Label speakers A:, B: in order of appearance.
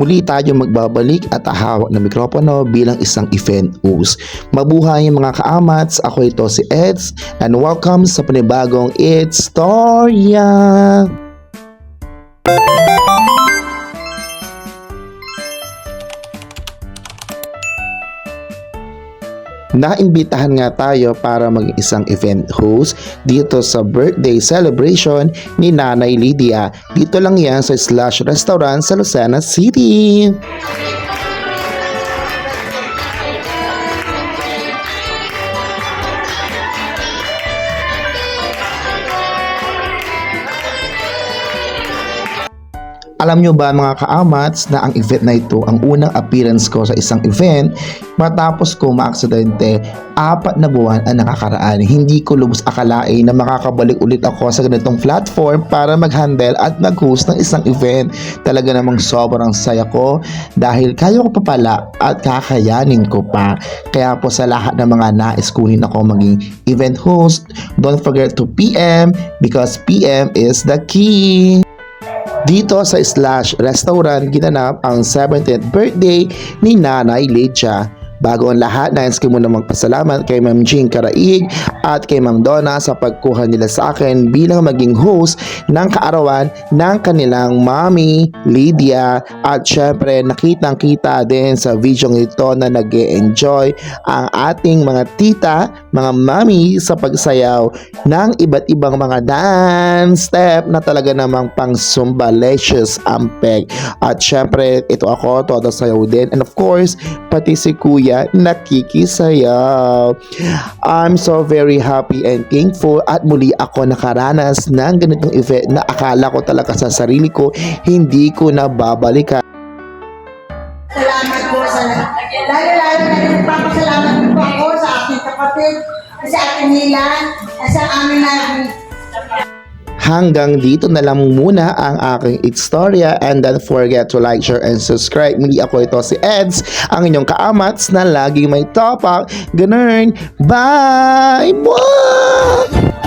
A: Muli tayo magbabalik at hawak ng mikropono bilang isang event host. Mabuhay mga kaamats, ako ito si Eds and welcome sa panibagong It's Storya! Naimbitahan nga tayo para maging isang event host dito sa birthday celebration ni Nanay Lydia. Dito lang yan sa Slash Restaurant sa Lucena City. Alam nyo ba mga kaamats na ang event na ito ang unang appearance ko sa isang event matapos ko maaksidente 4 na buwan ang nakakaraan. Hindi ko lubos akalain na makakabalik ulit ako sa ganitong platform para mag-handle at mag-host ng isang event. Talaga namang sobrang saya ko dahil kaya ko pa pala at kakayanin ko pa. Kaya po sa lahat ng mga nais kunin ako maging event host, don't forget to PM because PM is the key. Dito sa Slash Restaurant ginanap ang 70th birthday ni Nanay Lydia. Bago ang lahat, nais ko muna magpasalamat kay Ma'am Jean Karaig at kay Ma'am Donna sa pagkuha nila sa akin bilang maging host ng kaarawan ng kanilang Mami Lydia. At syempre nakitang-kita din sa video ito na nag-e-enjoy ang ating mga tita, mga mami sa pagsayaw ng iba't ibang mga dance step na talaga namang pang Zumbalicious ampeg. At syempre ito ako, todo sayaw din. And of course, pati si Kuya nakikisayaw. I'm so very happy and thankful at muli ako nakaranas ng ganitong event na akala ko talaga sa sarili ko hindi ko na babalikan.
B: Salamat po sa lalo na nagpapasalamat po ako sa aking kapatid, sa aking Milan, sa aming
A: Hanggang dito na lang muna ang aking Storya and don't forget to like, share, and subscribe. Muli ako ito si Eds, ang inyong kaamats na laging may topak. Ganun. Bye! Mwah!